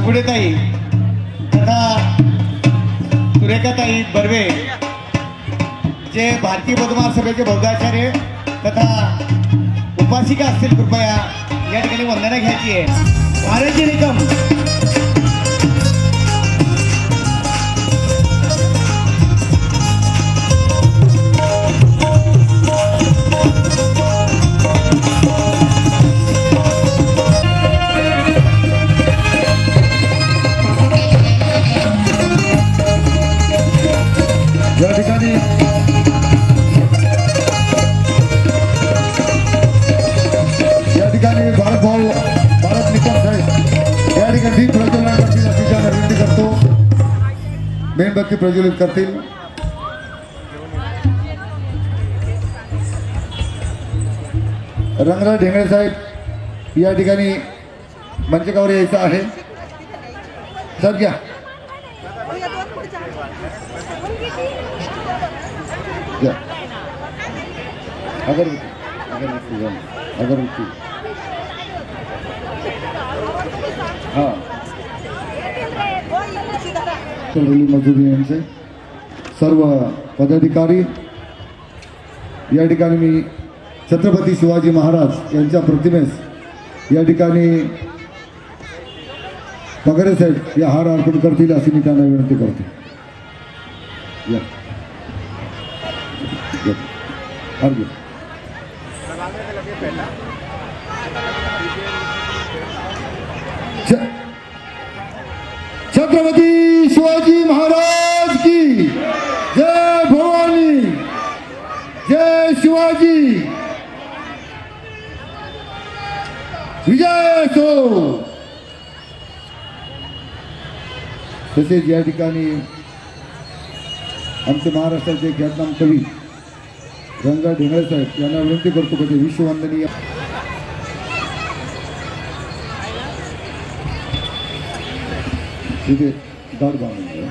नागुडेताई तथा सुरेखाताई बर्वे जे भारतीय पद्मनाभ सभेचे बौद्धाचार्य तथा उपासिका असतील कृपया या ठिकाणी वंदना घ्यायची आहे। भारतीय निकम या ठिकाणी भारत निकम साहेब या ठिकाणी प्रज्वलन करतील अशी त्यांना विनंती करतो। मेणबत्ती प्रज्वलित करतील। रंगराज ढेंगळे साहेब या ठिकाणी मंचकावर यायचं आहे। सर घ्या अगरबत्ती हां मजुरी यांचे सर्व पदाधिकारी या ठिकाणी मी छत्रपती शिवाजी महाराज यांच्या प्रतिमेस या ठिकाणी पगरे साहेब या हार अर्पण करतील अशी मी त्यांना विनंती करतो। या छत्रपती शिवाजी महाराज की जय। भवानी जय शिवाजी विजय असो। तसेच या ठिकाणी आमचे महाराष्ट्राचे ख्यातनाम कवी रंगराज ढेंगळे साहेब यांना विनंती करतो की ते विश्ववंदनीय तिथे दाड बांधून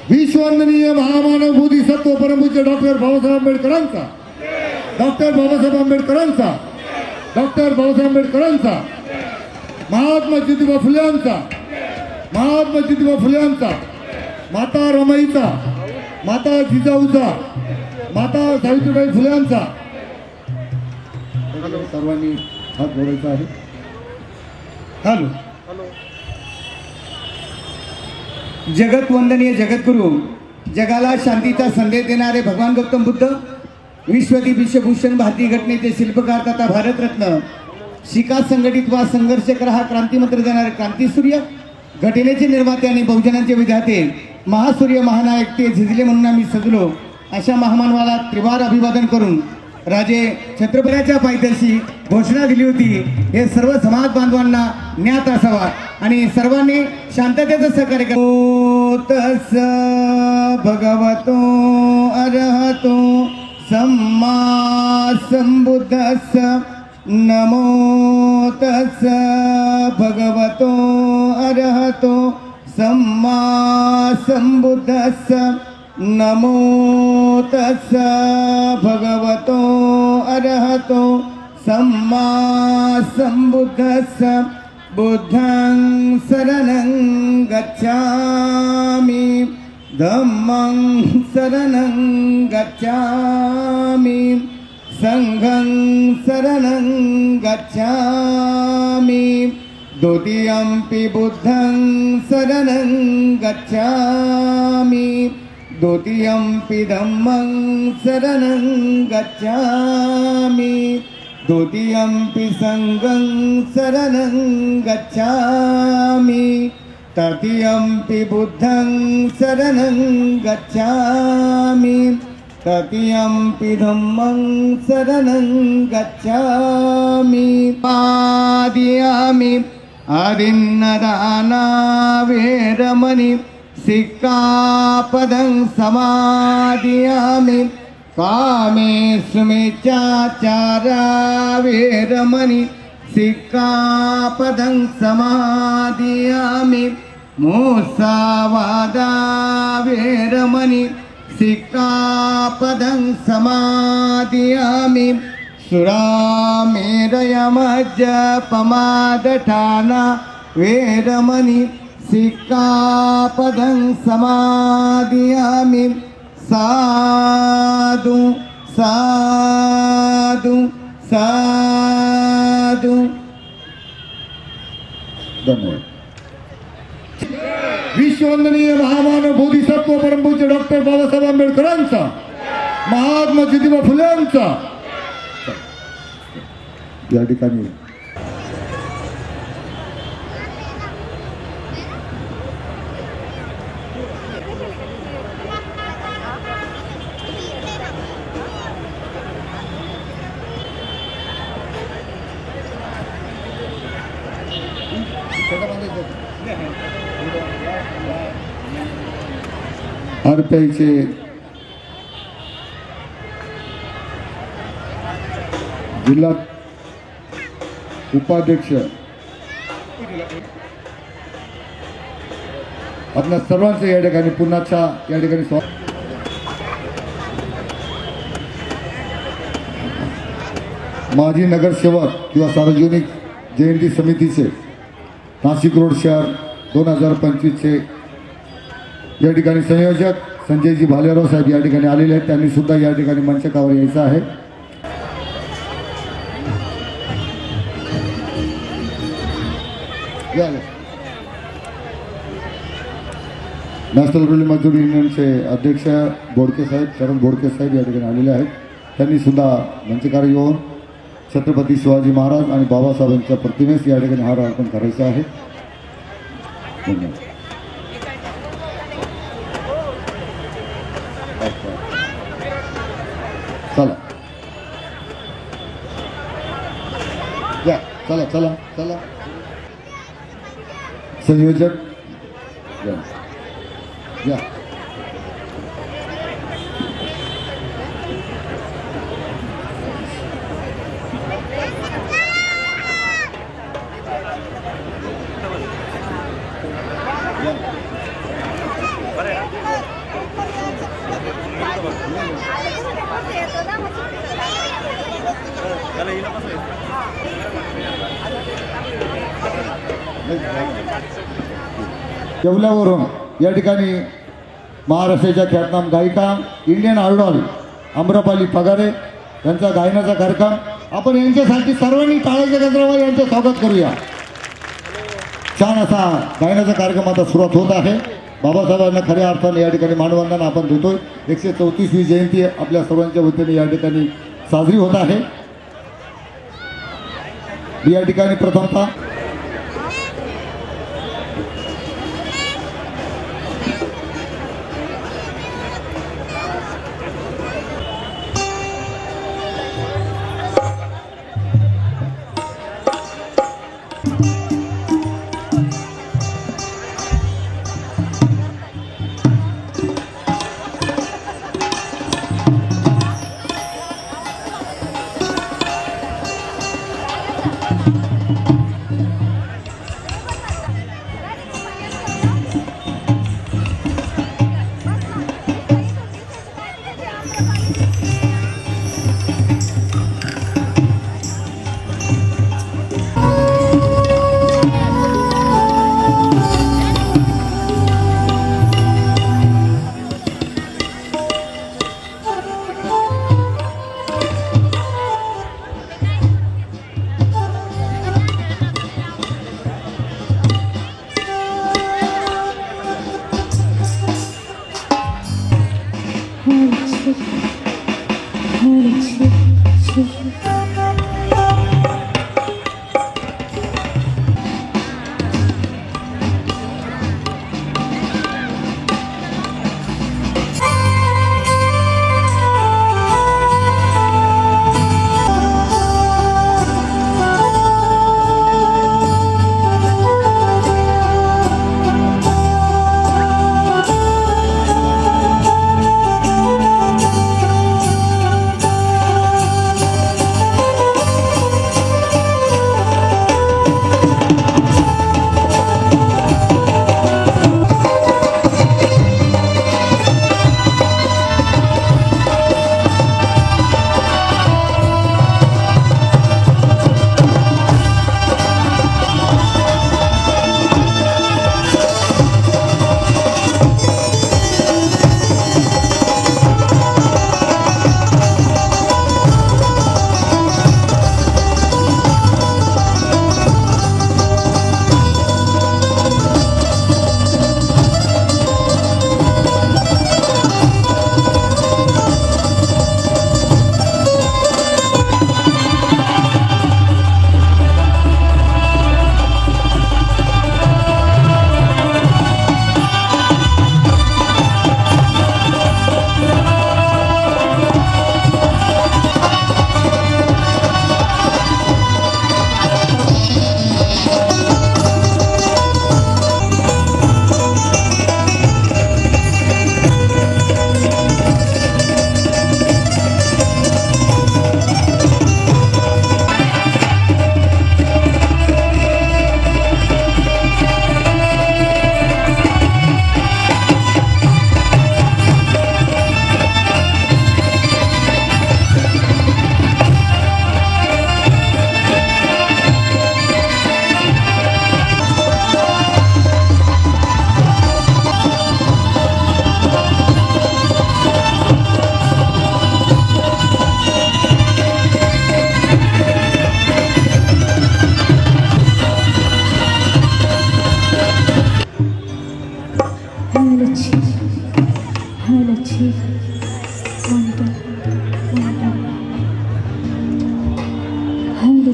विश्ववंदनीय महामानव बोधिसत्व परमपूज्य डॉक्टर बाबासाहेब आंबेडकरांचा महात्मा ज्योतिबा फुल्यांचा माता रमाईचा माता जिजाऊचा माता सावित्रीबाई फुल्यांचा सर्वांनी हात जोडायचा आहे। हॅलो जगत वंदनीय जगद्गुरु जगाला शांतीचा संदेश देणारे भगवान गौतम बुद्ध विश्वदीप विश्वभूषण भारतीय घटनेचे शिल्पकार तथा भारतरत्न शिका संघटित वा संघर्ष करा हा क्रांतिमंत्र देणारे क्रांतीसूर्य घटनेचे निर्माते आणि बहुजनांचे विधाते महासूर्य महानायक ते झिजले म्हणून आम्ही सजलो अशा महामानवाला त्रिवार अभिवादन करून राजे छत्रपतीच्या पायथ्याशी घोषणा दिली होती। हे सर्व समाज बांधवांना ज्ञात असावा आणि सर्वांनी शांततेचं सहकार्य तस भगवतो अरहतो सम्मा संबुद्धस्स नमो तस भगवतो अरहतो सम्मा संबुद्धस्स नमो तस भगवतो अरहतो सम्मा संबुद्धस्स बुद्धं शरणं गच्छामि धम्मं शरणं गच्छामि संघं शरणं गच्छामि द्वितीयंपि बुद्धं शरणं गच्छामि द्वितीयंपि धम्मं शरणं गच्छामि द्वितीयंपि संघं शरणं गच्छामि तृतीयंपि बुद्धं शरणं गच्छामि तृतीयंपि धम्मं शरणं गच्छामि पादयामि अरिन्नदाना वेरमणि सिक्कापदं समादयामि कामेषु मिच्छाचारा वेरमणि सिक्कापदं समादयामि मुसावादा वेरमणि सिक्कापदं समादियामि सुरामेरयमज्जपमादठाना वेरमणि सिक्कापदं समादियामि साधु साधु साधु. धन्यवाद. विश्ववंदनीय महामानव बोधिसत्व परमपूज्य डॉक्टर बाबासाहेब आंबेडकरांचा, महात्मा ज्योतिबा फुलेंचा या ठिकाणी आरपीआयचे जिल्हा उपाध्यक्ष आपल्या सर्वांचं या ठिकाणी पुन्हाच्या या ठिकाणी माजी नगरसेवक किंवा सार्वजनिक जयंती समितीचे नाशिक रोड शहर 2025चे या ठिकाणी संयोजक संजयजी भालेराव साहेब या ठिकाणी आलेले आहेत. त्यांनी सुद्धा या ठिकाणी मंचकावर यायचं आहे. नॅशनल रुरल मजदूर युनियनचे अध्यक्ष बोडके साहेब, शरद बोडके साहेब या ठिकाणी आलेले आहेत. त्यांनी सुद्धा मंचकावर येऊन छत्रपती शिवाजी महाराज आणि बाबासाहेबांच्या प्रतिमेस या ठिकाणी हार अर्पण करायचा आहे. धन्यवाद. चला या, चला चला चला. संयोजक या. येवल्यावरून या ठिकाणी महाराष्ट्राच्या ख्यातनाम गायिका इंडियन आयडॉल आम्रपाली पगारे यांचा गायनाचा कार्यक्रम. आपण यांच्यासाठी सर्वांनी टाळ्याच्या गजरावर यांचं स्वागत करूया. छान असा गायनाचा कार्यक्रम आता सुरुवात होत आहे. बाबासाहेबांना खऱ्या अर्थाने या ठिकाणी मानवंदना आपण देतोय. 134वी जयंती आपल्या सर्वांच्या वतीने या ठिकाणी साजरी होत आहे. या ठिकाणी प्रथमतः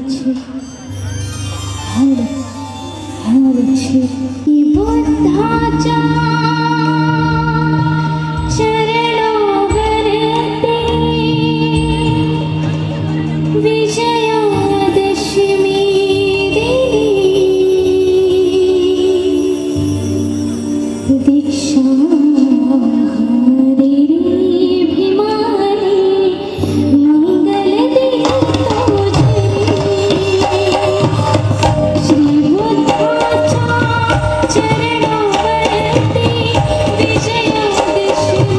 हरछे हरछे बुद्धाच्या चरणोवरती विजयादशमी दिली दीक्षा हरी भीमानी मंगल श्री बुद्धाच्या चरणोवरती विजयादशमी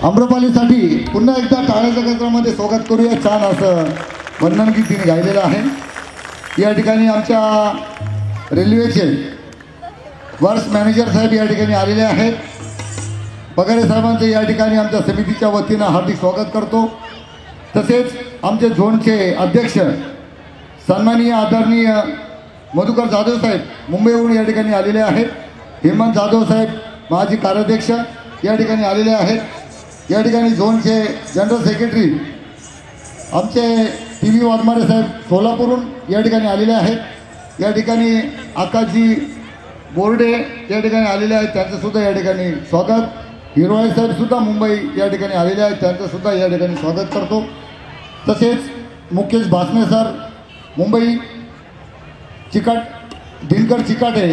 आम्रपालीसाठी पुन्हा एकदा टाळ्याच्या गजरामध्ये स्वागत करूया. छान असं वंदनगीत तिने गायलेलं आहे. या ठिकाणी आमच्या रेल्वेचे वर्क्स मॅनेजर साहेब या ठिकाणी आलेले आहेत. पगारे साहेबांचं या ठिकाणी आमच्या समितीच्या वतीनं हार्दिक स्वागत करतो. तसेच आमचे झोनचे अध्यक्ष सन्माननीय आदरणीय मधुकर जाधव साहेब मुंबईहून या ठिकाणी आलेले आहेत. हेमंत जाधव साहेब माजी कार्याध्यक्ष या ठिकाणी आलेले आहेत. या ठिकाणी झोनचे जनरल सेक्रेटरी आमचे टी व्ही वाघमारे साहेब सोलापूरहून या ठिकाणी आलेले आहेत. या ठिकाणी आकाशजी बोर्डे या ठिकाणी आलेले आहेत, त्यांचंसुद्धा या ठिकाणी स्वागत. हिरवाळे साहेबसुद्धा मुंबई या ठिकाणी आलेले आहेत, त्यांचंसुद्धा या ठिकाणी स्वागत करतो. तसेच मुकेश भासने सर मुंबई, दिनकर चिकाटे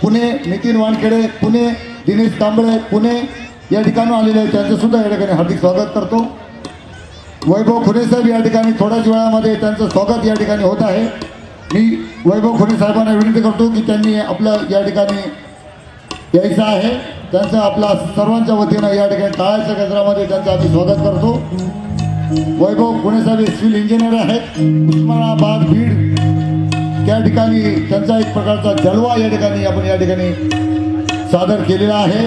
पुणे, नितीन वानखेडे पुणे, दिनेश कांबळे पुणे या ठिकाणी आलेले आहेत, त्यांचंसुद्धा या ठिकाणी हार्दिक स्वागत करतो. वैभव खुने साहेब या ठिकाणी थोड्याच वेळामध्ये त्यांचं स्वागत या ठिकाणी होत आहे. मी वैभव खुने साहेबांना विनंती करतो की त्यांनी आपलं या ठिकाणी यायचं आहे. त्यांचं आपला सर्वांच्या वतीनं या ठिकाणी टाळ्याच्या गजरामध्ये त्यांचं आम्ही स्वागत करतो. वैभव खुने साहेब हे सिव्हिल इंजिनियर आहेत. उस्मानाबाद बीड त्या ठिकाणी त्यांचा एक प्रकारचा जलवा या ठिकाणी आपण या ठिकाणी सादर केलेला आहे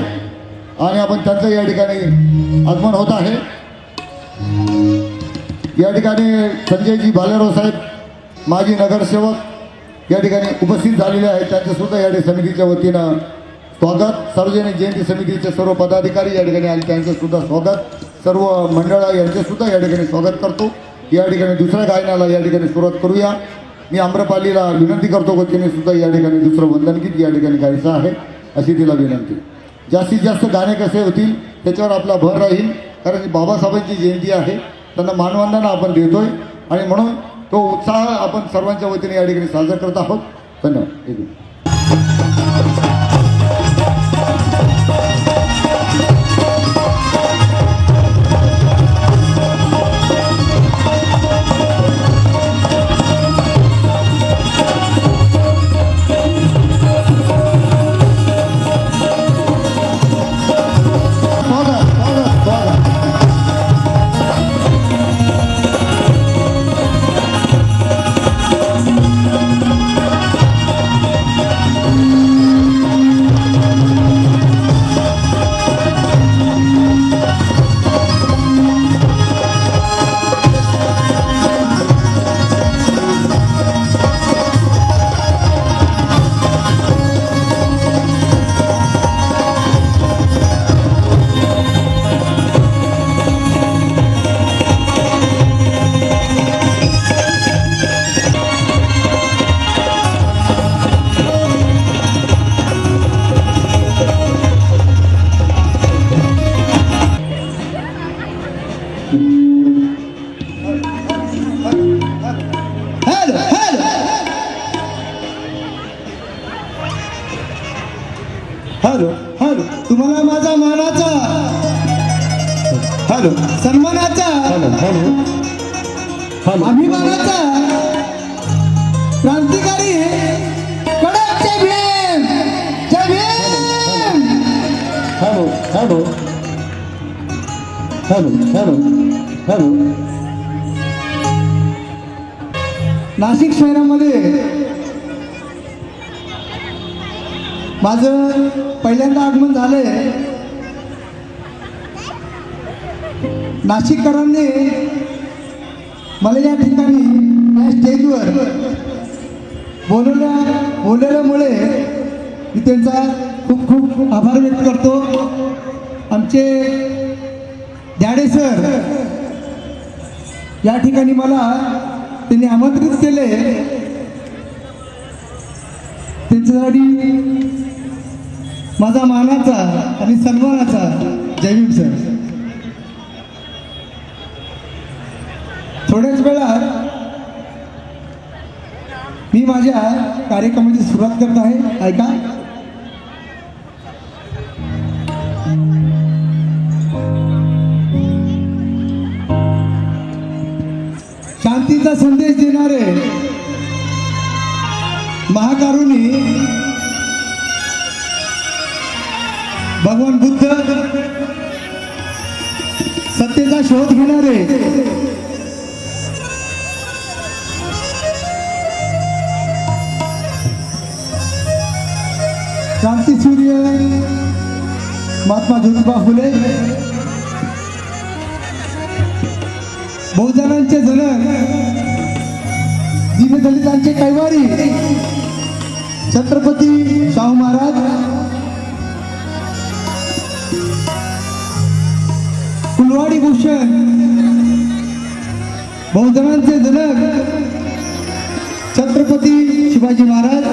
आणि आपण त्यांचं या ठिकाणी आगमन होत आहे. या ठिकाणी संजयजी भालेराव साहेब माजी नगरसेवक या ठिकाणी उपस्थित झालेले आहेत. त्यांचं सुद्धा या ठिकाणी समितीच्या वतीनं स्वागत. सार्वजनिक जयंती समितीचे सर्व पदाधिकारी या ठिकाणी आले त्यांचं सुद्धा स्वागत. सर्व मंडळ यांचे सुद्धा या ठिकाणी स्वागत करतो. या ठिकाणी दुसऱ्या गायनाला या ठिकाणी सुरुवात करूया. मी आम्रपालीला विनंती करतो की तिने सुद्धा या ठिकाणी दुसरं वंदनगीत या ठिकाणी गायचं आहे अशी तिला विनंती. जास्तीत जास्त गाणे कसे होतील त्याच्यावर आपला भर राहील, कारण बाबासाहेबांची जयंती आहे, त्यांना मानवंदना आपण देतोय आणि म्हणून तो उत्साह आपण सर्वांच्या वतीने या ठिकाणी साजरा करत आहोत. धन्यवाद. हॅलो हॅलो, तुम्हाला माझा मानाचा हॅलो सन्मानाचा अभिमानाचा क्रांतिकारी कडक जय भीम, जय Bhim. Hello hello hello hello hello. Nashik शहरामध्ये माझं पहिल्यांदा आगमन झालंय. नाशिककरांनी मला या ठिकाणी या स्टेजवर बोलवल्यामुळे मी त्यांचा खूप खूप आभार व्यक्त करतो. आमचे द्याडे सर या ठिकाणी मला त्यांनी आमंत्रित केले. त्यांच्यासाठी माझा मानाचा आणि सन्मानाचा जय भीम सर. थोड्याच वेळात मी माझ्या कार्यक्रमाची सुरुवात करत आहे. ऐका. शांतीचा संदेश देणारे महाकारुणी भगवान बुद्ध, सत्तेचा शोध घेणारे क्रांतीसूर्य महात्मा ज्योतिबा फुले, बहुजनांचे जनक, दीनदलितांचे कैवारी छत्रपती शाहू महाराज, कुलवाडी भूषण, बहुजनांचे जनक छत्रपती शिवाजी महाराज,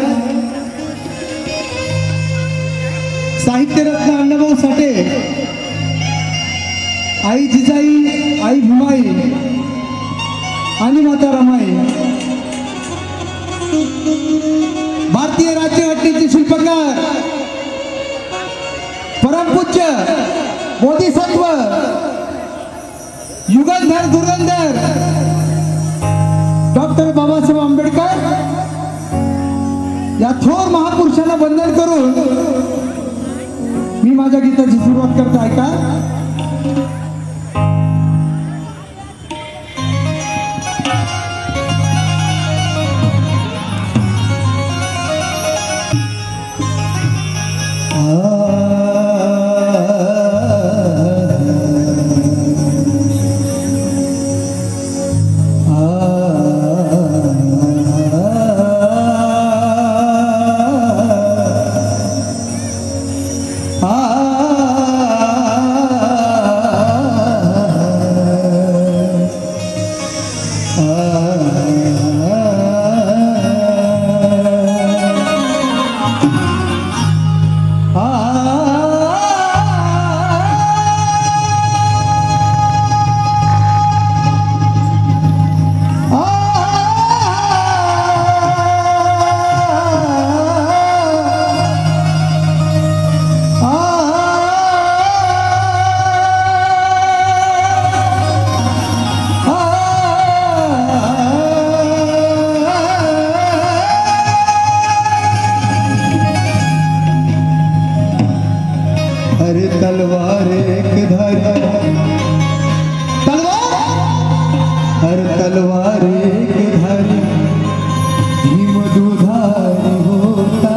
साहित्यरत्न अण्णाभाऊ साठे, आई जिजाई, आई भीमाई आणि माता रमाई, भारतीय राज्यघटनेचे शिल्पकार परमपूज्य बोधिसत्व युगंधर धुरंधर डॉक्टर बाबासाहेब आंबेडकर या थोर महापुरुषांना वंदन करून मी माझ्या गीताची सुरुवात करतो. ऐका. तलवार एक धारी हर तलवार एक धारी भीम दुधारी होता.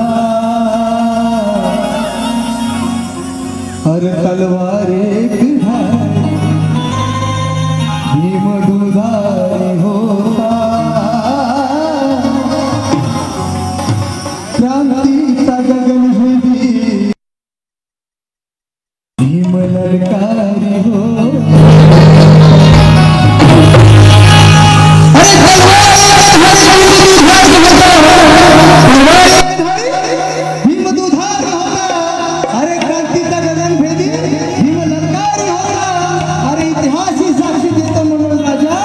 हर तलवार एक धारी भीम दुधारी होता. क्रांतीचा गगन भेदी भीम ललकारी हो. भीम दुधार होता. अरे क्रांतीचा गगन भेदी भीम ललकारी होता. अरे इतिहासी साक्षी देतो म्हणून राजा,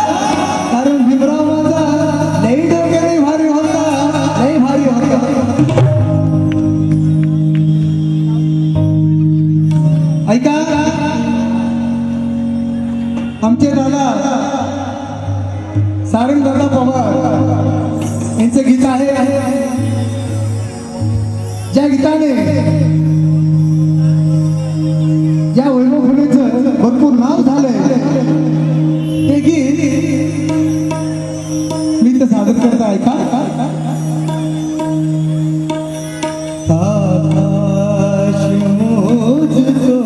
कारण भीमराव माझा लई डोक्याने भारी होता, लई भारी होता. ऐका. आमचे दादा सारंग दादा पवार यांचं गीत आहे, ज्या गीताने या वैभव फुलेचं भरपूर नाव झालंय. ते गीत मी तर सादर करता. ऐका. आकाश मोजतो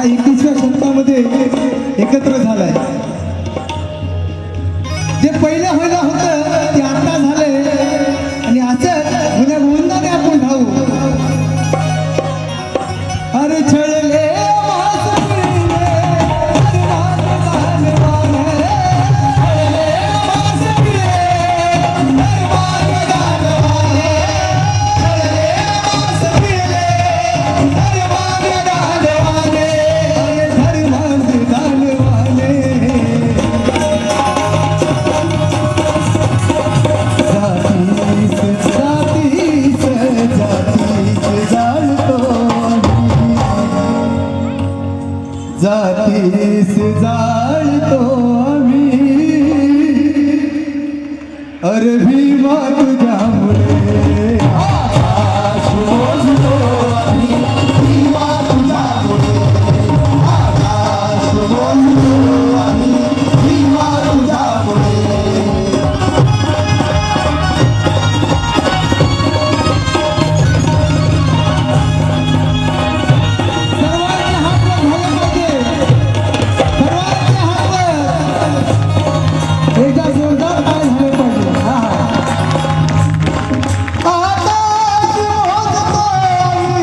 ह्या 21व्या शतकामध्ये एकत्र झालाय. जे पहिले व्हायला होतं ते आता झालंय आणि असं उद्या गोंदाने आपण धावू. अरे छळले वासुदेव, अरे वासुदेव, छळले वासुदेव, अरे वासुदेव, जातीस जाळतो आम्ही, अरे भीमा तुझ्यामुळे आकाश मोजतो आम्ही, भीमा तुझ्यामुळे आकाश मोजतो आम्ही, भीमा तुझ्यामुळे. सर्वांचे हात वर झाले पाहिजे, सर्वांचे हात वर. एकदा जोरदार टाळ्या झाले पाहिजे. हा. आकाश मोजतो आम्ही,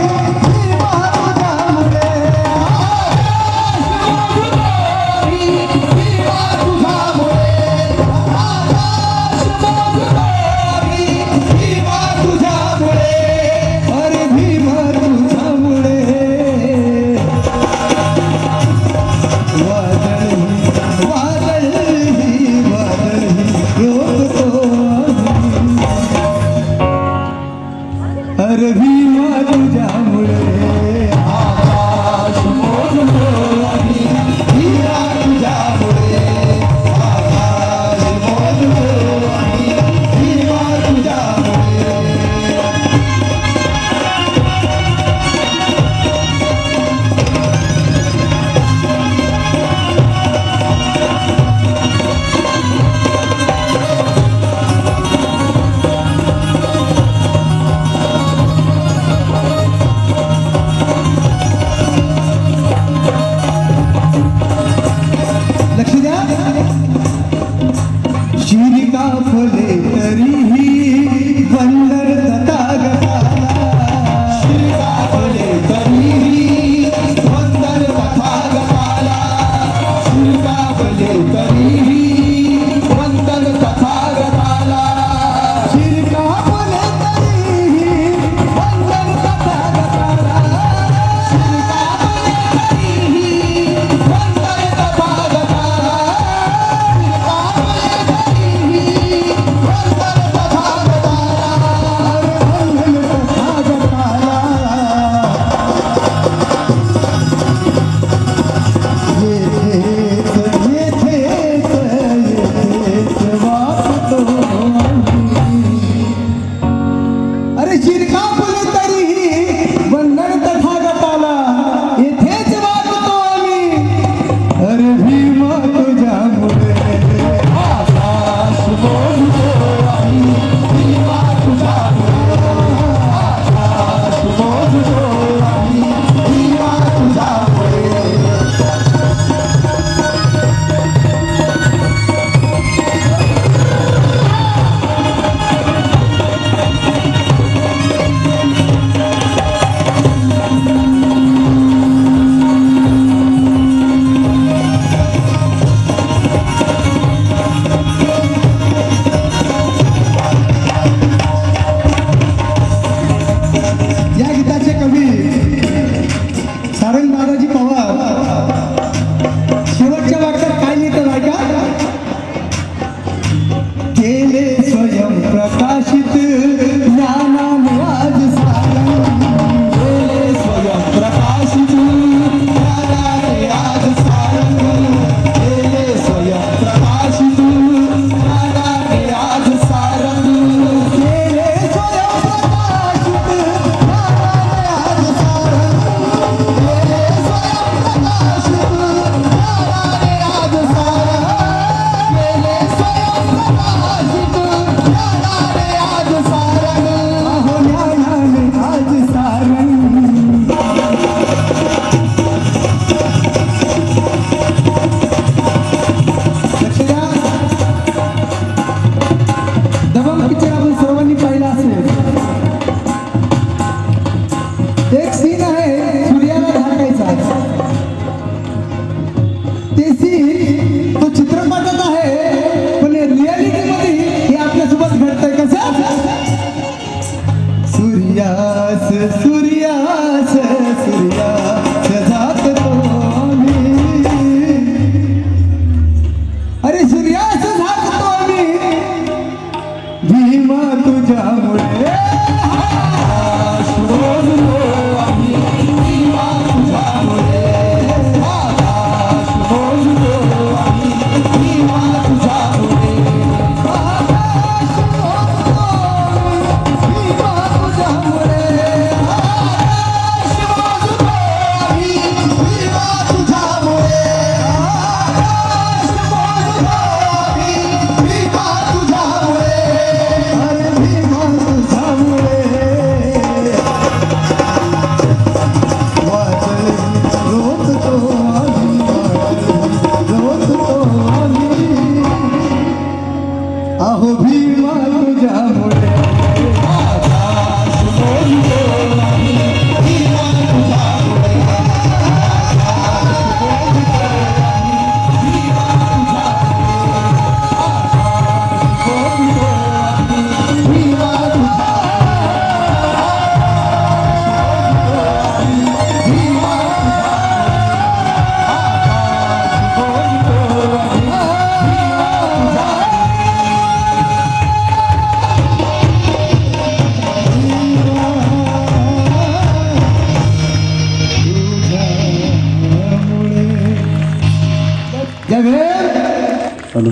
हॅलो.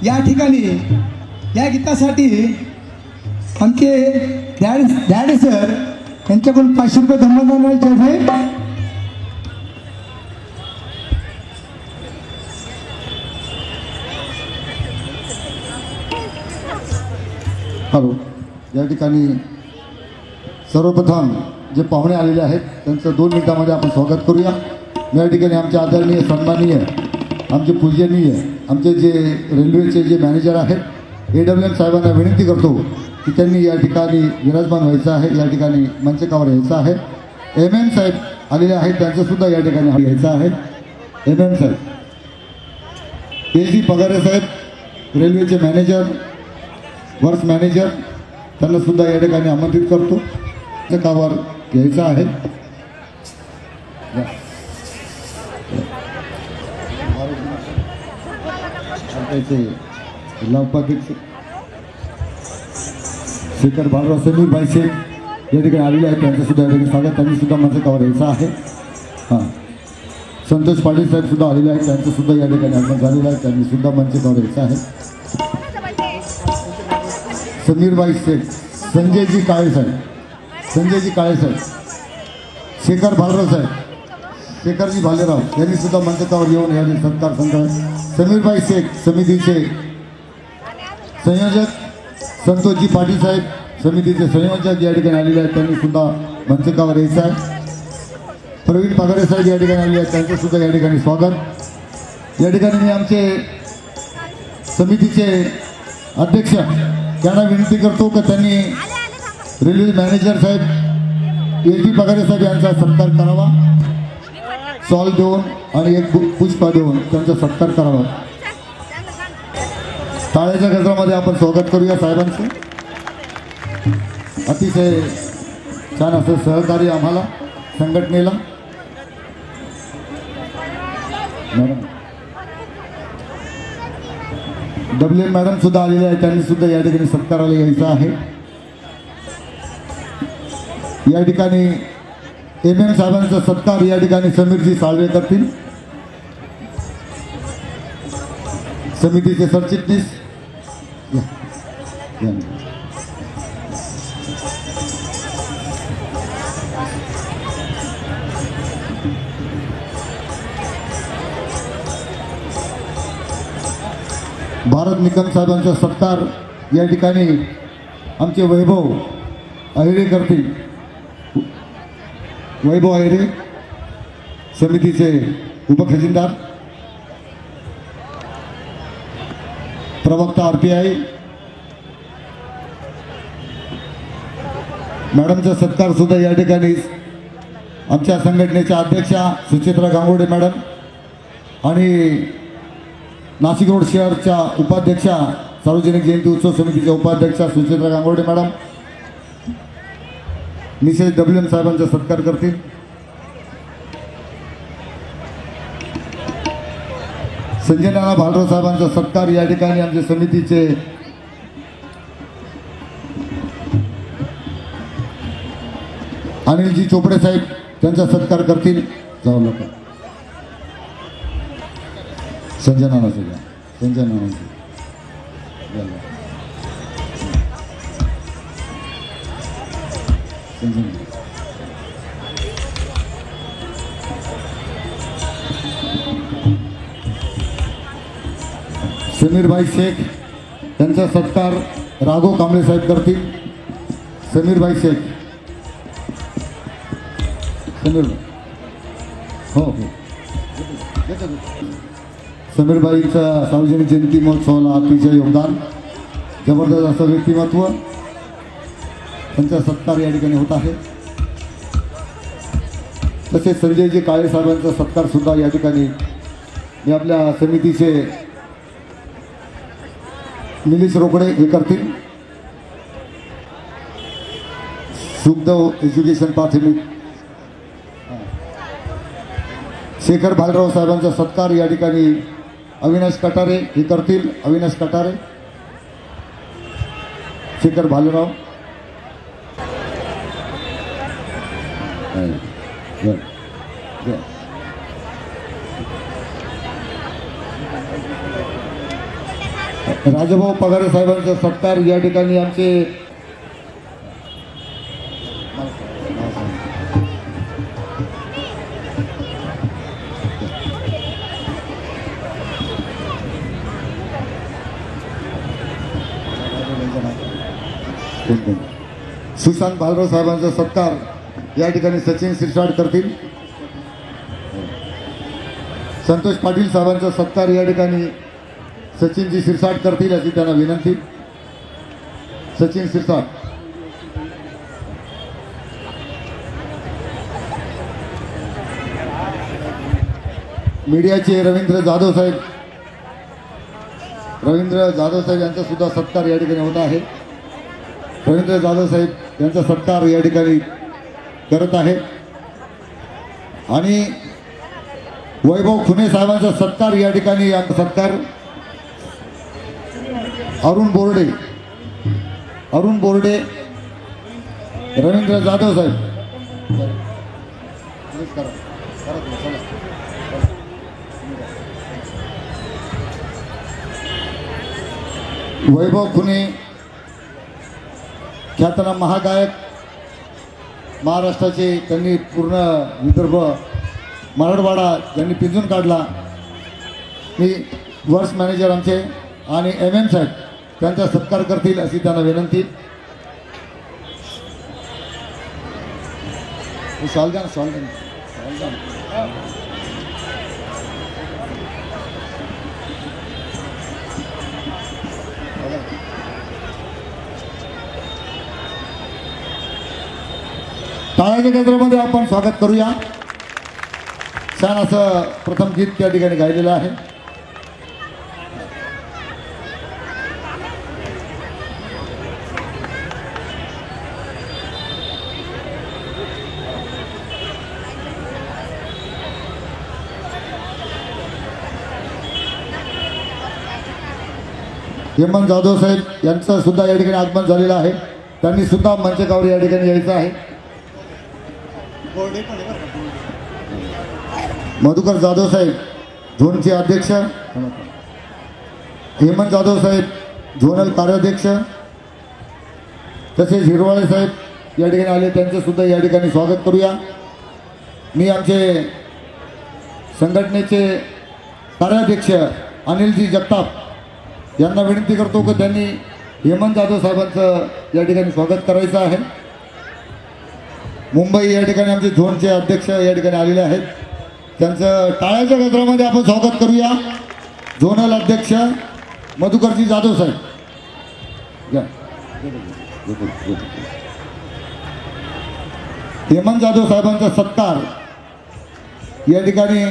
या ठिकाणी या गीतासाठी आमचे डॅडी सर यांच्याकडून 500 रुपये धम्मदानाचे आहे. हॅलो. या ठिकाणी सर्वप्रथम जे पाहुणे आलेले आहेत त्यांचं 2 मिनिटामध्ये आपण स्वागत करूया. या ठिकाणी आमचे आदरणीय सन्माननीय आमचे पूजनीय आमचे जे रेल्वेचे जे मॅनेजर आहेत AWM साहेबांना विनंती करतो की त्यांनी या ठिकाणी विराजमान व्हायचं आहे. या ठिकाणी मंचकावर यायचं आहे. MM साहेब आलेले आहेत त्यांचंसुद्धा या ठिकाणी यायचं आहे. MM साहेब, AG पगारे साहेब रेल्वेचे मॅनेजर वर्क्स मॅनेजर त्यांनासुद्धा या ठिकाणी आमंत्रित करतो. मंचकावर यायचं आहे. जिल्हा उपाध्यक्ष शेखर बालराव समीर भाई शेख या ठिकाणी आलेले आहेत त्यांचं सुद्धा या ठिकाणी स्वागत. त्यांनी सुद्धा मंचकावर यायचं आहे. हां, संतोष पाटील साहेब सुद्धा आलेले आहेत त्यांचं सुद्धा या ठिकाणी आगमन झालेलं आहे. त्यांनी सुद्धा मंचकावर यायचं आहे. समीरबाई शेख, संजयजी काळे साहेब, शेखर भालराव साहेब, शेखरजी भालेराव यांनी सुद्धा मंचकावर येऊन यावेळी सत्कार संकलन. समीरबाई शेख समितीचे संयोजक, संतोषजी पाटील साहेब समितीचे संयोजक या ठिकाणी आलेले आहेत त्यांनी सुद्धा मंचकावर यायचं आहे. प्रवीण पगारे साहेब या ठिकाणी आलेले आहेत त्यांचं सुद्धा या ठिकाणी स्वागत. या ठिकाणी मी आमचे समितीचे अध्यक्ष यांना विनंती करतो की त्यांनी रेल्वे मॅनेजर साहेब AG पगारे साहेब यांचा सत्कार करावा. सॉल देऊन आणि एक पुष्पा देऊन त्यांचा सत्कार करावा. टाळ्याच्या गजरामध्ये आपण स्वागत करूया साहेबांचं. अतिशय छान असं सहकार्य आम्हाला संघटनेला. मॅडम WM मॅडम सुद्धा आलेले आहेत त्यांनी सुद्धा या ठिकाणी सत्काराला यायचं आहे. या ठिकाणी MM साहेबांचा सत्कार या ठिकाणी समीरजी साळवे करतील. समितीचे सरचिटणीस भारत निकम साहेबांचा सत्कार या ठिकाणी आमचे वैभव अहिरे करतील. वैभव अहिरे समितीचे उपखजिनदार, प्रवक्ता RPI मॅडमचा सत्कार सुद्धा या ठिकाणी आमच्या संघटनेच्या अध्यक्षा सुचित्रा गांगोडे मॅडम आणि नाशिक रोड शहरच्या उपाध्यक्षा सार्वजनिक जयंती उत्सव समितीच्या उपाध्यक्षा Suchitra Gangode madam Mrs WM साहेबांचा सत्कार करतील. संजय नाना भालराव साहेबांचा सत्कार या ठिकाणी आमच्या समितीचे अनिलजी चोपडे साहेब त्यांचा सत्कार करतील. जाऊ लोक संजय नानाजी समीरभाई शेख त्यांचा सत्कार राघव कांबळे साहेब करतील. समीरभाई शेख, हो समीरबाईंचा सार्वजनिक जयंती महोत्सवाला अतिशय योगदान, जबरदस्त असं व्यक्तिमत्व, त्यांचा सत्कार या ठिकाणी होत आहे. तसेच संजयजी काळे साहेबांचा सत्कार सुद्धा या ठिकाणी मी आपल्या समितीचे निलेश रोकडे हे करतील. सुखदेव एज्युकेशन प्राथमिक शेखर भालराव साहेबांचा सत्कार या ठिकाणी अविनाश कटारे हे करतील. अविनाश कटारे, शेखर भालराव, राजभाऊ पगारे साहेबांचा सत्कार या ठिकाणी आमचे सुशांत बालराव साहेबांचा सत्कार या ठिकाणी सचिन शिरसाट करतील. संतोष पाटील साहेबांचा सत्कार या ठिकाणी सचिनजी शिरसाट करतील अशी त्यांना विनंती. सचिन शिरसाट. मीडियाचे रवींद्र जाधव साहेब यांचा सुद्धा सत्कार या ठिकाणी होत आहे. रवींद्र जाधव साहेब यांचा सत्कार या ठिकाणी करत आहे. आणि वैभव खुने साहेबांचा सत्कार या ठिकाणी सत्कार अरुण बोर्डे रवींद्र जाधव साहेब. वैभव खुने ख्यातनाम महागायक महाराष्ट्राचे, त्यांनी पूर्ण विदर्भ मराठवाडा यांनी पिंजून काढला. मी वर्ष मॅनेजर आमचे आणि MM साहेब त्यांचा सत्कार करतील अशी त्यांना विनंती. सॉल द्या. टाळ्याच्या केंद्रामध्ये आपण स्वागत करूया. छान असं प्रथम गीत त्या ठिकाणी गायलेलं आहे. हेमंत जाधव साहेब यांचं सुद्धा या ठिकाणी आगमन झालेलं आहे. त्यांनी सुद्धा मंचकावर या ठिकाणी यायचं आहे. मधुकर जाधव साहेब झोनचे अध्यक्ष, हेमंत जाधव साहेब झोनल कार्याध्यक्ष, तसेच हिरवाळे साहेब या ठिकाणी आले, त्यांचं सुद्धा या ठिकाणी स्वागत करूया. मी आमचे संघटनेचे कार्याध्यक्ष अनिलजी जगताप यांना विनंती करतो की त्यांनी हेमंत जाधव साहेबांचं या ठिकाणी स्वागत करायचं आहे. मुंबई या ठिकाणी आमचे झोनचे अध्यक्ष या ठिकाणी आलेले आहेत. त्यांचं टाळ्याच्या गजरामध्ये आपण स्वागत करूया. झोनल अध्यक्ष मधुकरजी जाधव साहेब. हेमंत जाधव साहेबांचा सत्कार या ठिकाणी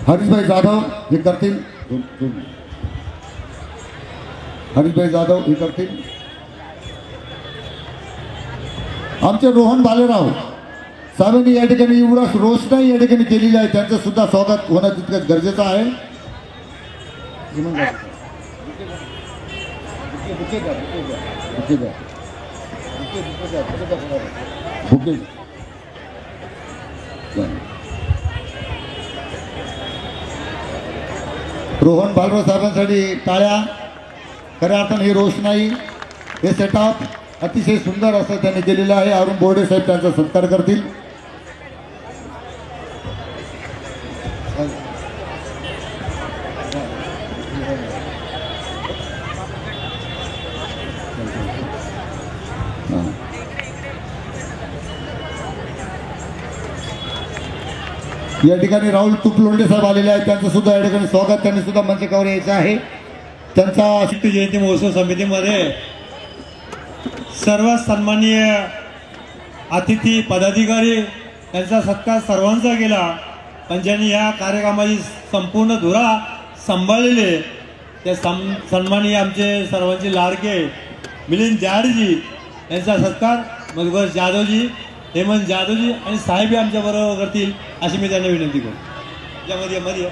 हरीशभाई जाधव हे करतील. हरीशभाई जाधव हे करतील. आमचे रोहन बालेराव साहेबांनी या ठिकाणी एवढा रोषणाई या ठिकाणी केलेली आहे, त्यांचं सुद्धा स्वागत होणं तितकंच गरजेचं आहे. रोहन बालराव साहेबांसाठी टाळ्या. खऱ्या अर्थाने ही रोषणाई, हे सेटअप अतिशय सुंदर असं त्यांनी केलेलं आहे. अरुण बोर्डे साहेब त्यांचा सत्कार करतील. या ठिकाणी राहुल तुपलोंडे साहेब आलेले आहेत, त्यांचं सुद्धा या ठिकाणी स्वागत. त्यांनी सुद्धा मंचकावर यायचं आहे. त्यांचा शक्ती जयंती महोत्सव समितीमध्ये सर्व सन्माननीय अतिथी पदाधिकारी यांचा सत्कार सर्वांचा केला, पण ज्यांनी या कार्यक्रमाची संपूर्ण धुरा सांभाळलेले त्या सन्माननीय आमचे सर्वांचे लाडके मिलिंद जाडजी यांचा सत्कार मधुकर जाधवजी, हेमंत जाधवजी आणि साहेब आमच्या बरोबर करतील अशी मी त्यांना विनंती करतो. यामध्ये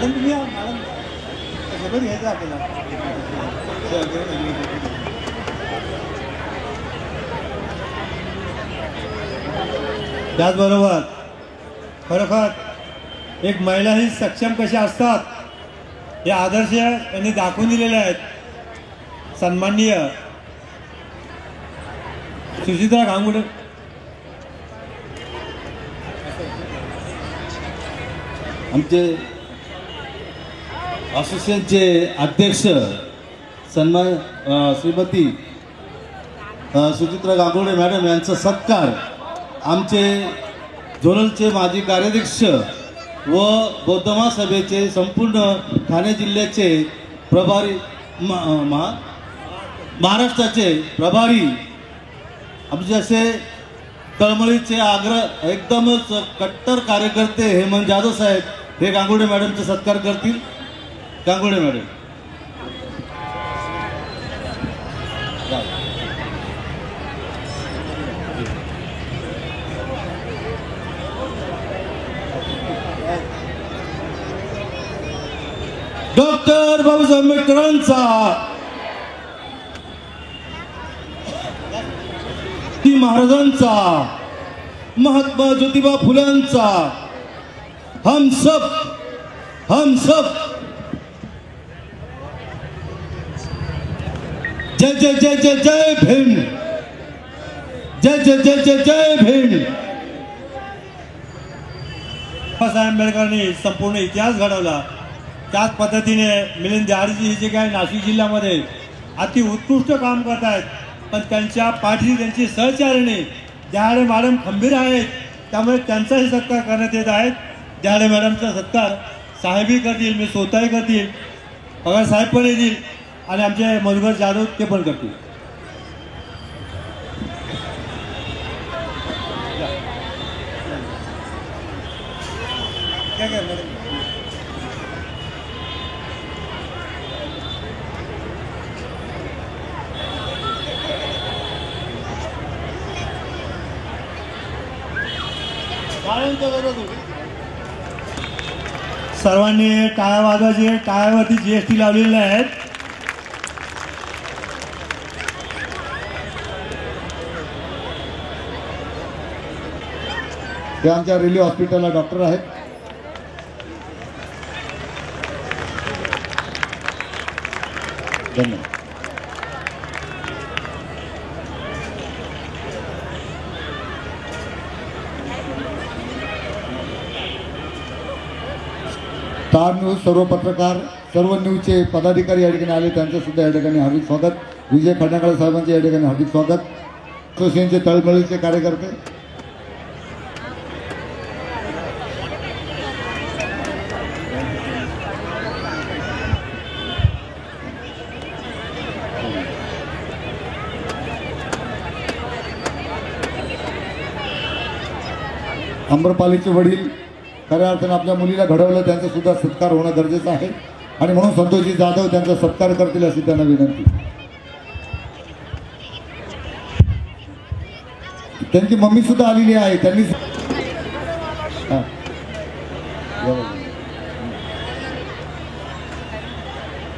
मॅडम तुम्ही या, मॅडम सगळं घ्यायचं आपल्याला. त्याचबरोबर खरोखर एक महिला ही सक्षम कशा असतात हे आदर्श यांनी दाखवून दिलेले आहेत. सन्माननीय सुचित्रा गांगुडे आमचे असोसिएशनचे अध्यक्ष सन्मान श्रीमती सुचित्रा गांगुडे मॅडम यांचा सत्कार आमचे झोनलचे माजी कार्याध्यक्ष व बौद्ध महासभेचे संपूर्ण ठाणे जिल्ह्याचे प्रभारी महाराष्ट्राचे प्रभारी आमचे असे तळमळीचे आग्रह एकदमच कट्टर कार्यकर्ते हेमंत जाधव साहेब हे गांगुडे मॅडमचा सत्कार करतील. गांगुडे मॅडम. डॉक्टर बाबासाहेब आंबेडकरांचा महाराजांचा महात्मा ज्योतिबा फुल्यांचा हम सब जय जय जय जय जय भीम. जय जय जय जय जय भीम. बाबासाहेब आंबेडकरांनी संपूर्ण इतिहास घडवला. त्याच पद्धतीने मिलिंद दहाडजी हे जे काय नाशिक जिल्ह्यामध्ये अति उत्कृष्ट काम करत आहेत, पण त्यांच्या पाठी त्यांची सहचारिणी दहाडे मॅडम खंबीर आहेत. त्यामुळे त्यांचाही सत्कार करण्यात येत आहे. दहाडे मॅडमचा सत्कार साहेबही करतील, मी स्वतःही करतील, पगार साहेब पण येतील आणि आमचे मधुकर जाधव ते पण करतील. काय काय मॅडम. सर्वांनी टाळ्या वाजवायचे. टाळ्यावरती GST लावलेले आहेत. ते आमच्या रेल्वे हॉस्पिटलला डॉक्टर आहेत. धन्यवाद. स्टार न्यूज सर्व पत्रकार सर्व न्यूजचे पदाधिकारी या ठिकाणी आले, त्यांचं सुद्धा या ठिकाणी हार्दिक स्वागत. विजय खंडागळे साहेबांचे या ठिकाणी हार्दिक स्वागत. असोसिएशनचे तळमळीचे कार्यकर्ते आम्रपालीचे वडील खऱ्या अर्थानं आपल्या मुलीला घडवलं, त्यांचा सुद्धा सत्कार होणं गरजेचं आहे आणि म्हणून संतोषजी जाधव त्यांचा सत्कार करतील अशी त्यांना विनंती. त्यांची मम्मी सुद्धा आलेली आहे. त्यांनी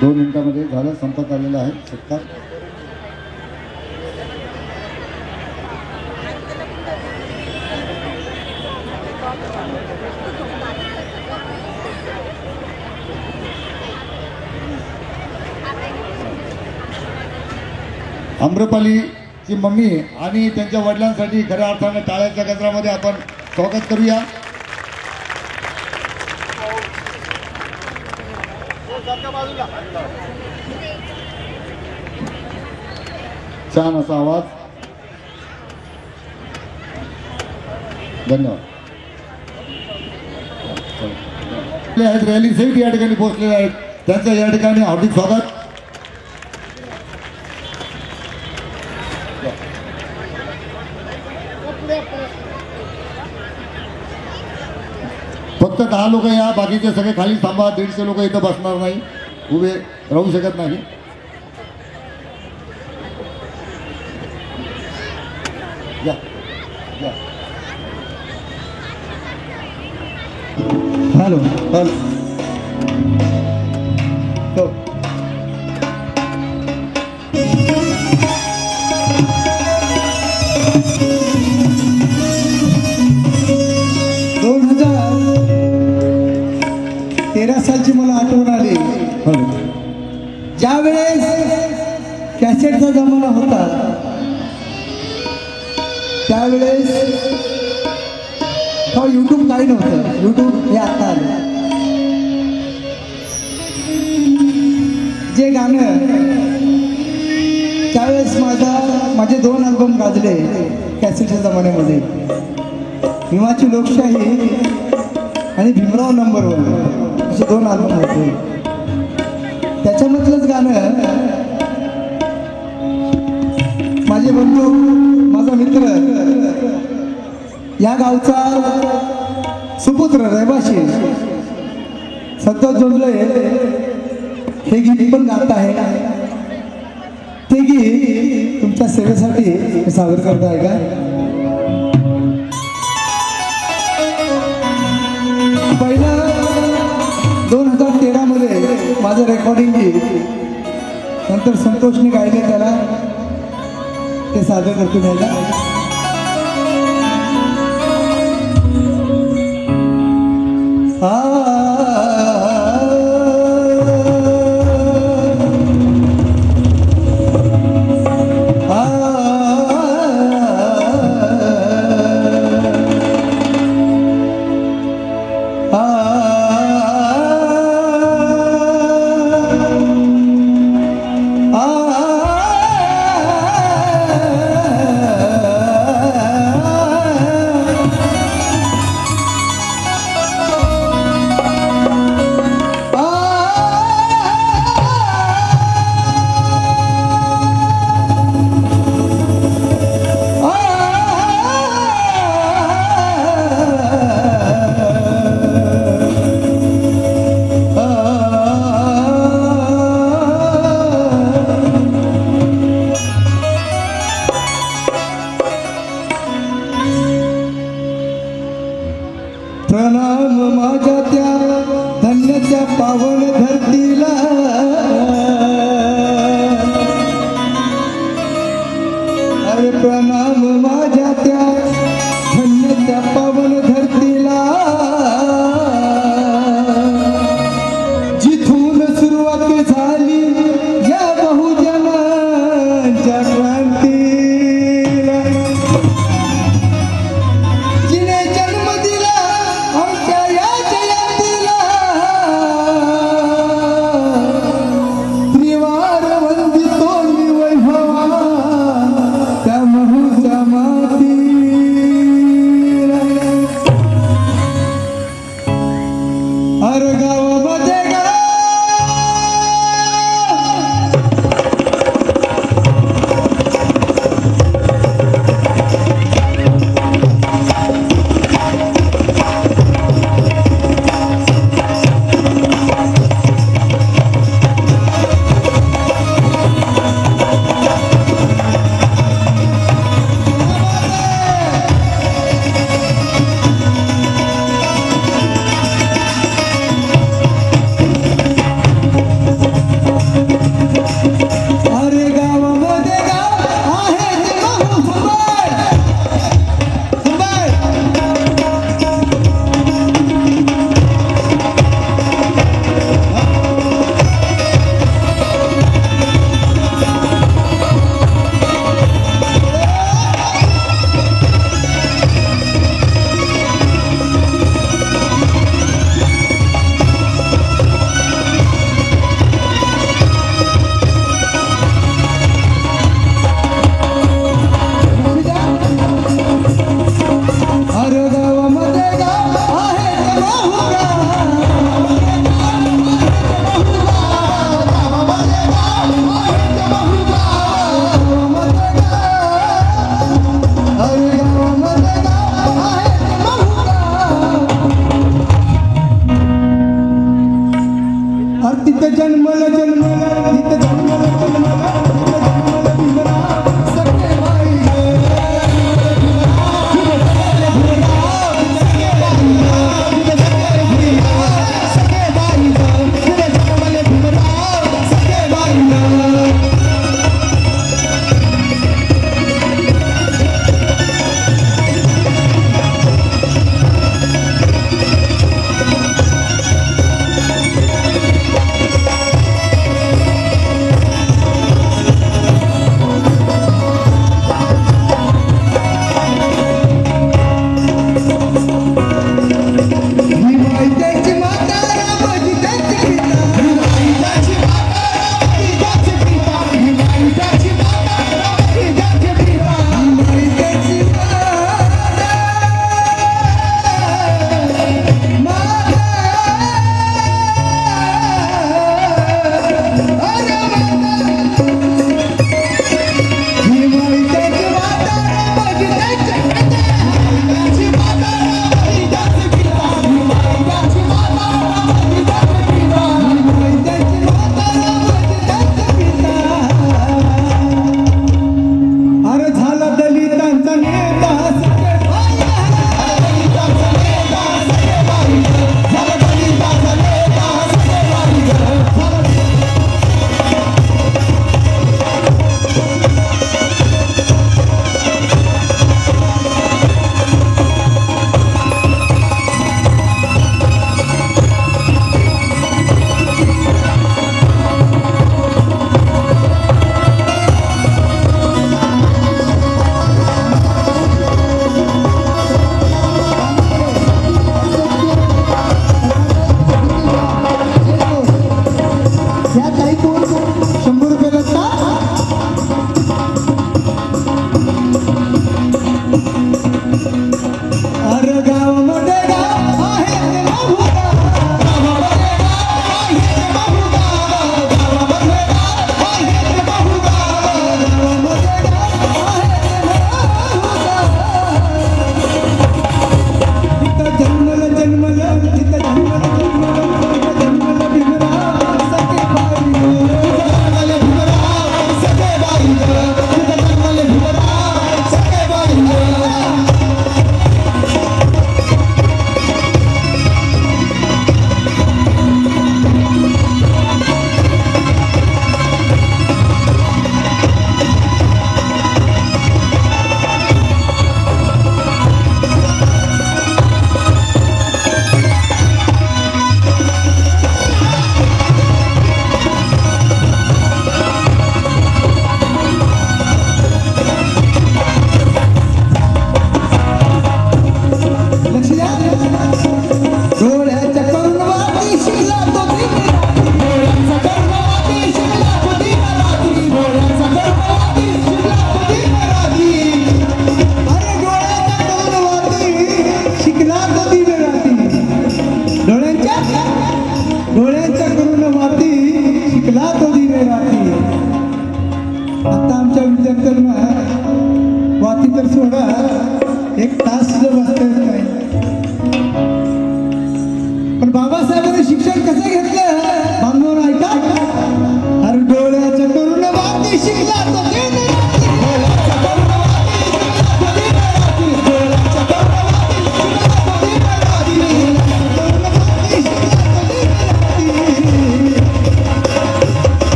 2 मिनिटांमध्ये झालं, संपत आलेला आहे सत्कार. आम्रपालीची मम्मी आणि त्यांच्या वडिलांसाठी खऱ्या अर्थाने टाळ्याच्या गजरामध्ये आपण स्वागत करूया. छान असा आवाज. धन्यवाद. रॅली सहित या ठिकाणी पोहोचलेले आहेत, त्यांचं या ठिकाणी हार्दिक स्वागत. फक्त 10 लोक या, बाकीचे सगळे खाली थांबा. 150 लोक इथं बसणार नाही, उभे राहू शकत नाही. या या. हॅलो. हो. दोन 2013 सालची मला आठवण आली. ज्या वेळेस कॅसेटचा जमाना होता त्यावेळेस यूट्यूब काही नव्हतं. यूट्यूब हे आता आलं. जे गाणं त्यावेळेस माझे 2 अल्बम गाजले कॅसेटच्या जमान्यामध्ये. भीमाची लोकशाही आणि भीमराव नंबर 1 असे 2 अल्बम होते. त्याच्यामधलंच गाणं माझे बंधू माझा मित्र या गावचा सुपुत्र रहिवाशी संतोष जोंधळे हे गीत पण गात आहे. ते गीत तुमच्या सेवेसाठी मी सादर करत आहे का. पहिलं 2013 मध्ये माझं रेकॉर्डिंग गीत नंतर संतोषने गायले त्याला ते सादर करतो मी आता. प्रणाम माझ्या त्या धन्य त्या पावन धरतीला. अरे प्रणाम माझ्या त्या धन्य त्या पावन धरतीला. जिथून सुरुवात झाली या बहुजनांच्या क्रांतीला. जिने जन्म दिला आमच्या या जयंतीला.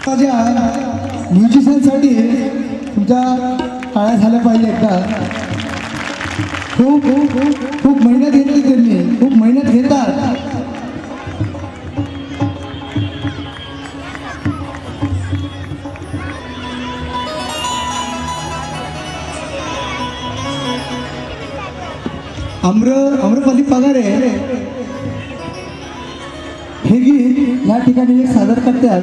माझ्या म्युझिशियनसाठी तुमच्या टाळ्या झाल्या पाहिजे एकदा. खूप खूप खूप खूप मेहनत घेतली त्यांनी, खूप मेहनत घेतात. आम्रपाली पगारे हे गीत या ठिकाणी एक सादर करतात.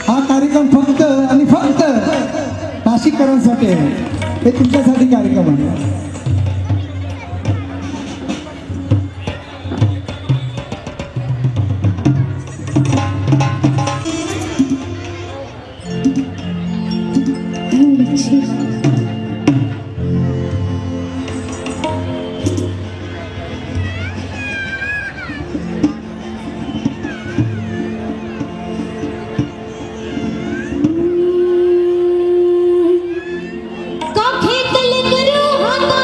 हा कार्यक्रम फक्त आणि फक्त नाशिककरांसाठी आहे. हे तुमच्यासाठी कार्यक्रम आहे. काखेतले करू हाता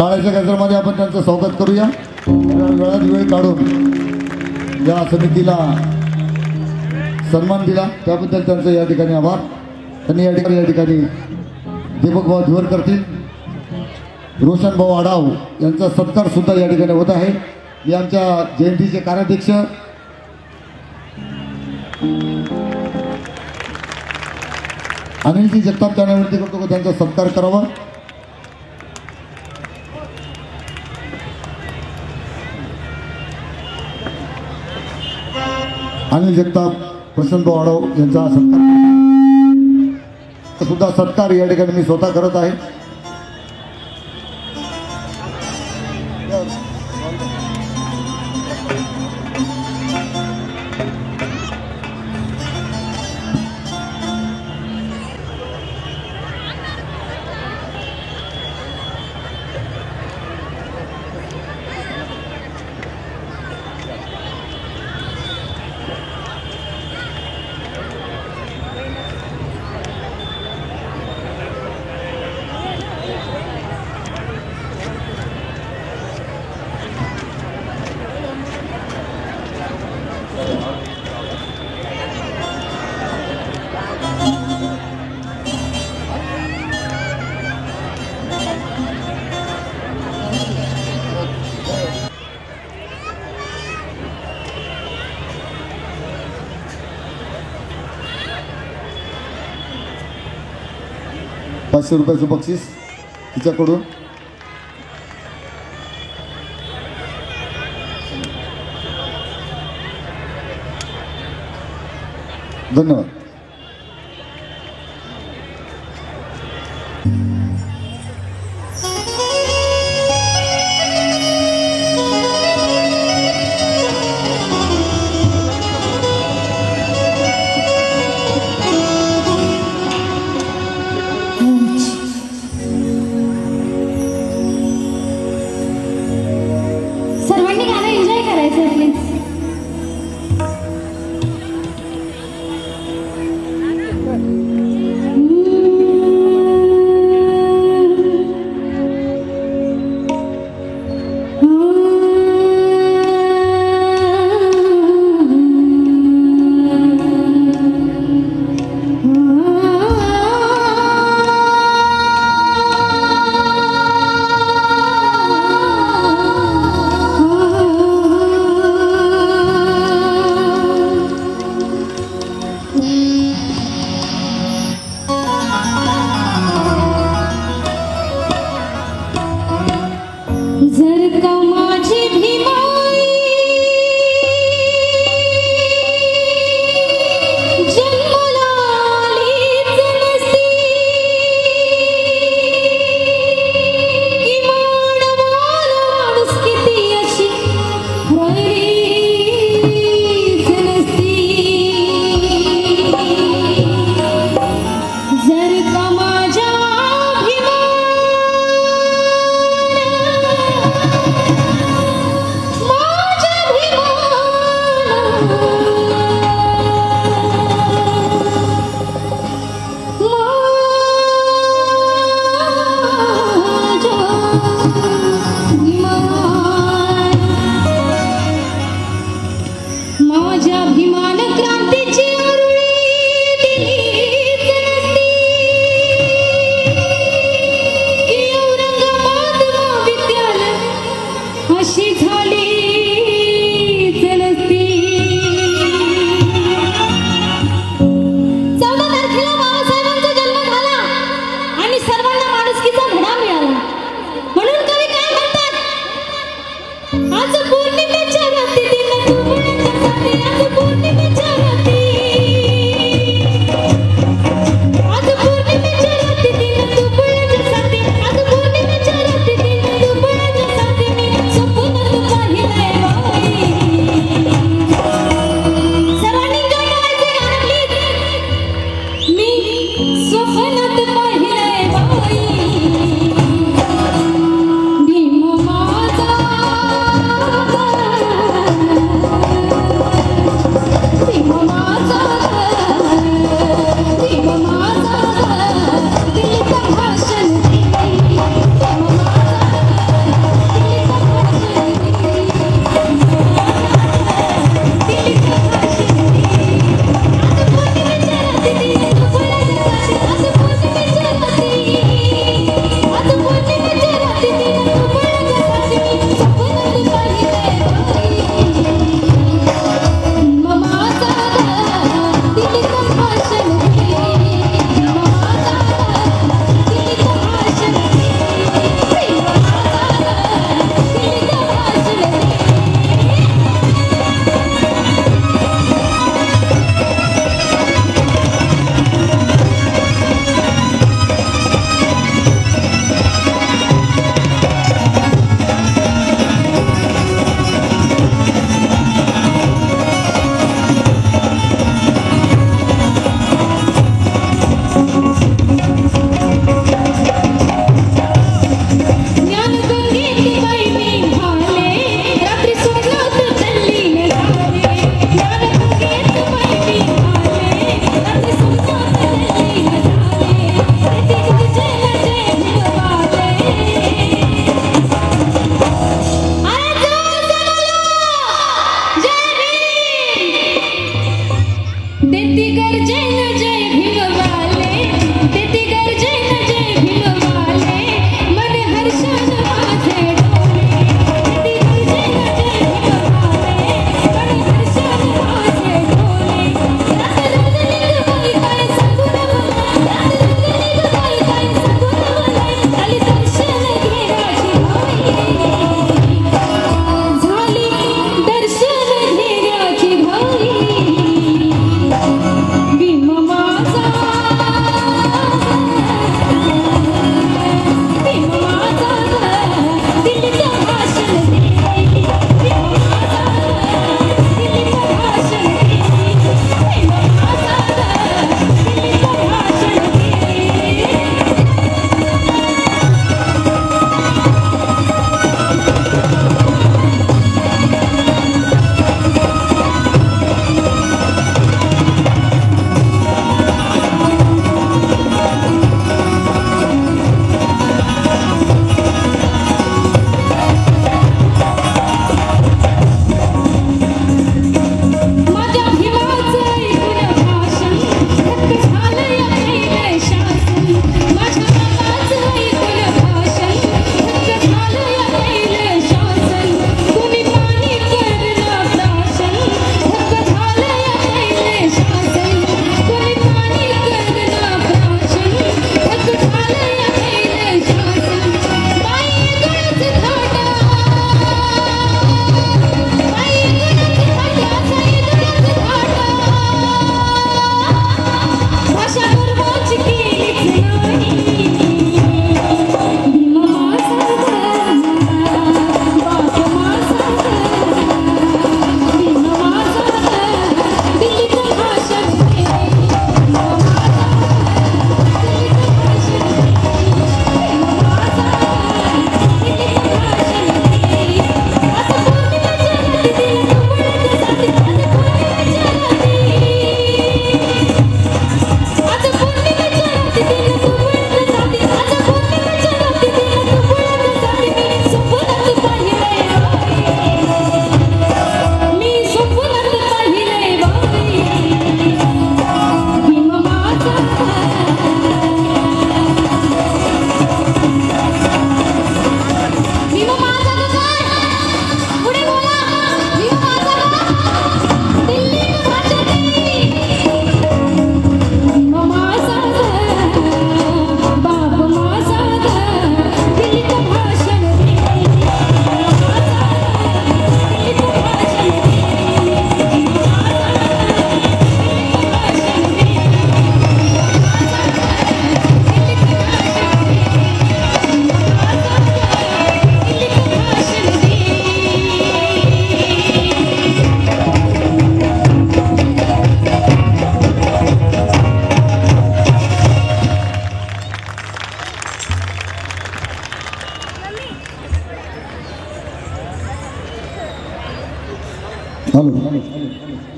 टाळ्याच्या गजरामध्ये आपण त्यांचं स्वागत करूया. वेळात वेळ काढून या समितीला सन्मान दिला त्याबद्दल त्यांचं या ठिकाणी आभार. त्यांनी या ठिकाणी दीपक भाऊ ध्वर करतील. रोशन भाऊ आढाव यांचा सत्कार सुद्धा या ठिकाणी होत आहे. मी आमच्या जयंतीचे कार्याध्यक्ष अनिलजी जगताप त्यांना विनंती करतो की त्यांचा सत्कार करावा. अनिल जगताप प्रशांत भाऊ आढाव यांचा सुद्धा सत्कार या ठिकाणी मी स्वतः करत आहे. ₹500 बक्षीस तिच्याकडून. धन्यवाद. सर्वांनी गाणं एन्जॉय करायचं प्लीज.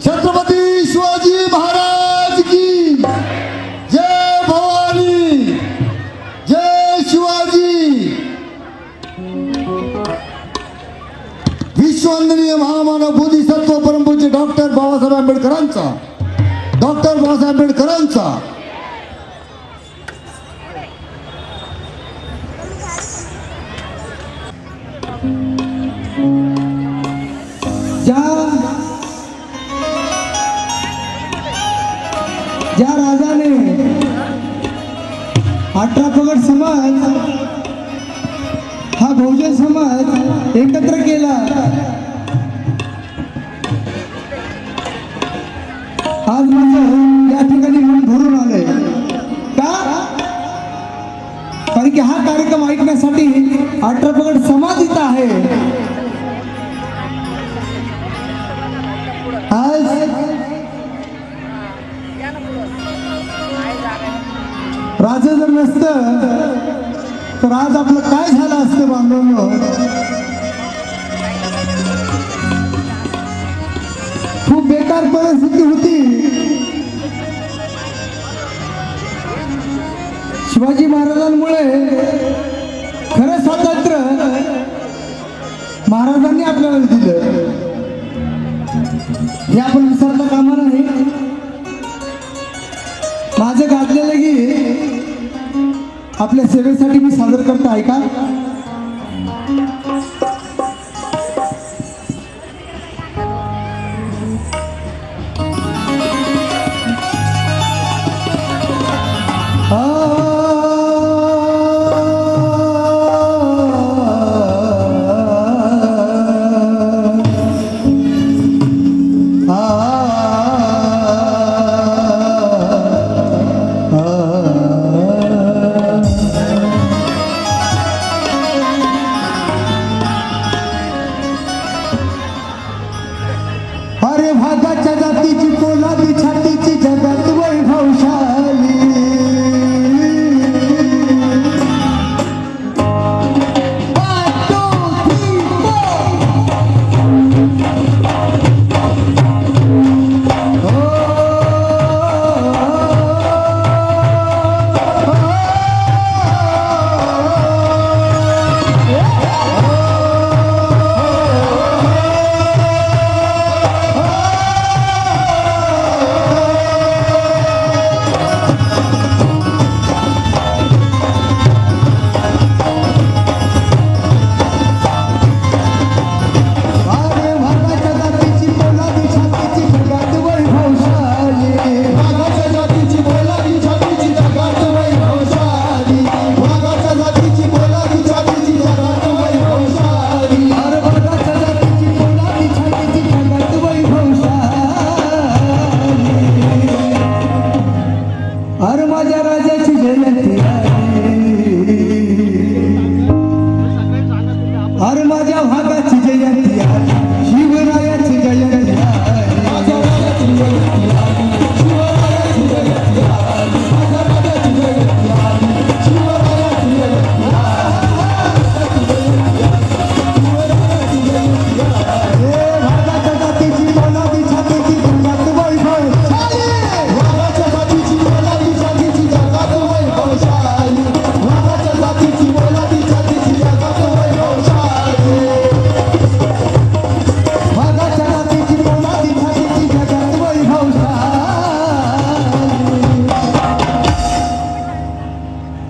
छत्रपती शिवाजी महाराज की जय भवानी, जय शिवाजी। विश्ववंदनीय महामानव बोधिसत्व परमपूज्य डॉक्टर बाबासाहेब आंबेडकरांचा ज्या राजाने 18 पगड समाज हा बहुजन समाज एकत्र केला, आज माझं या ठिकाणी मन भरून आलंय का? कारण की हा कार्यक्रम ऐकण्यासाठी 18 पगड समाज इथं आहे। आज राजा जर नसतं तर आज आपलं काय झालं असतं बांधवांनो? खूप बेकार परिस्थिती होती। शिवाजी महाराजांमुळे खरं स्वातंत्र्य महाराजांनी आपल्याला दिलं, हे आपण विसरता कामा नाही। माझं गाजलेलं गीत आपल्या सेवेसाठी मी सादर करतो, ऐका।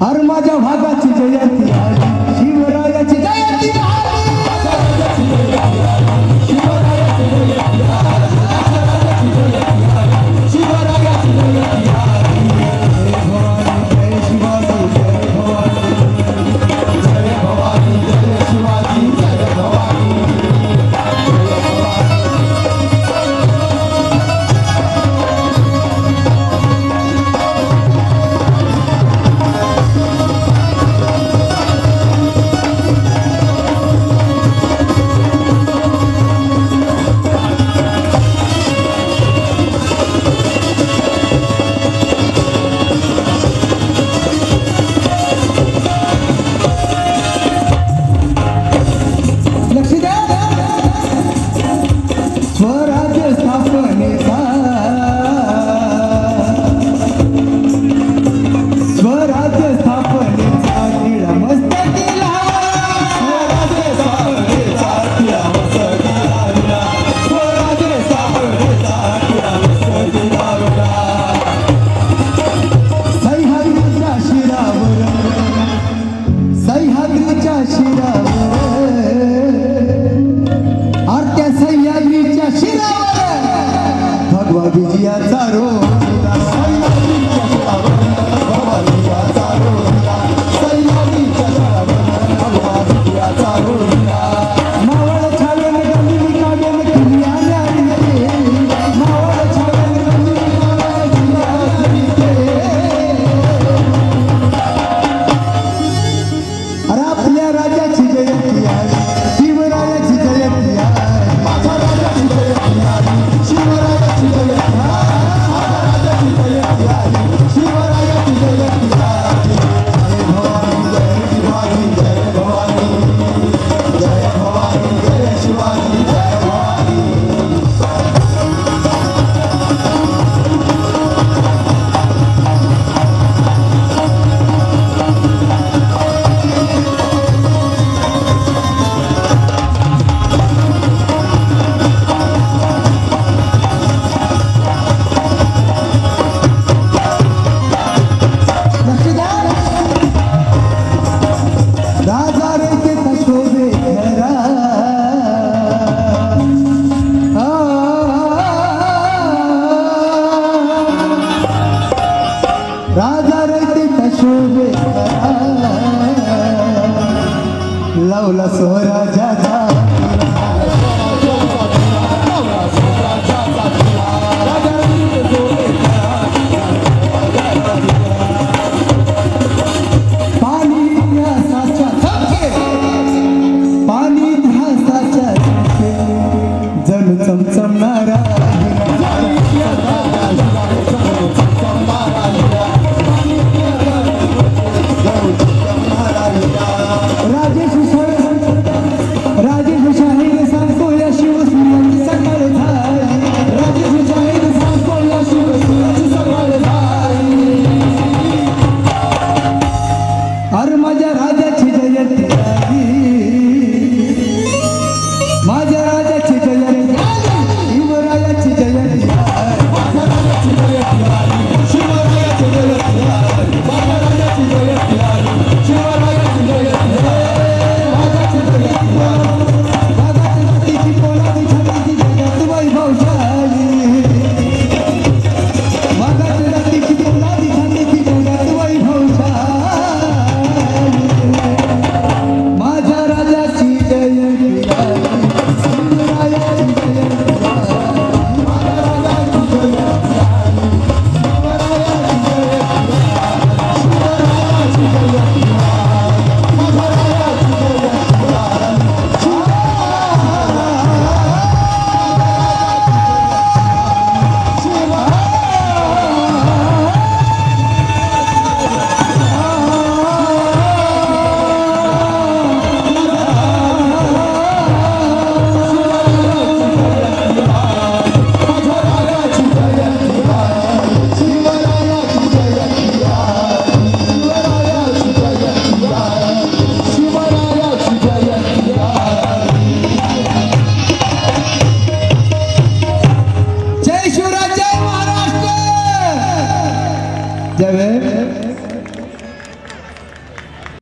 अरे माझ्या भागाची जयंती आली, शिवरायाची जयंती आली. शिवरायाची जयंती आली, शिवरायाची जयंती आली. जय भवानी जय शिवाजी जय भवानी, जय भवानी जय शिवाजी जय भवानी. लक्ष द्या. स्वराज्य स्थापनेचा, स्वराज्य स्थापनेचा टिळा मस्तकी लावला. स्वराज्य स्थापनेचा टिळा मस्तकी लावला. स्वराज्य स्थापनेचा टिळा मस्तकी लावला. सह्याद्रीच्या शिरावर, सह्याद्रीच्या शिरावर, आरत्या सह्याद्रीच्या शिरावर भगवा विजयाचा रोजला. सह्याद्रीच्या शिरावर भगवा विजयाचा रोजला. सह्याद्रीच्या शिरावर भगवा विजयाचा रोजला. मावळ छावेल गंगली कावेल किल्ल्या न्यारी रे. मावळ छावेल गंगली कावेल किल्ल्या न्यारी रे. अरे आपल्या राजाची जयंती आली, शिवरायाची जयंती आली. माझ्या राजाची जयंती आली, शिवरायाची जयंती आली. माझ्या राजाची जयंती आली, शिवरायाची जयंती आली. जय भवानी जय शिवाजी जय भवानी, जय भवानी जय शिवाजी जय भवानी. लक्ष द्या. राजा रे ते शोभे घरा, राजा रे ते शोभे घरा. लावला स्वराजाचा पाणी इतिहासाच्या धक्के, पाणी इतिहासाच्या धक्के, जणू चमचमणारा राजेश शाहीर सांगतो या शिवसूर्याची सकाळ झाली. राजेश शाहीर सांगतो या शिवसूर्याची सकाळ झाली. अरे माझ्या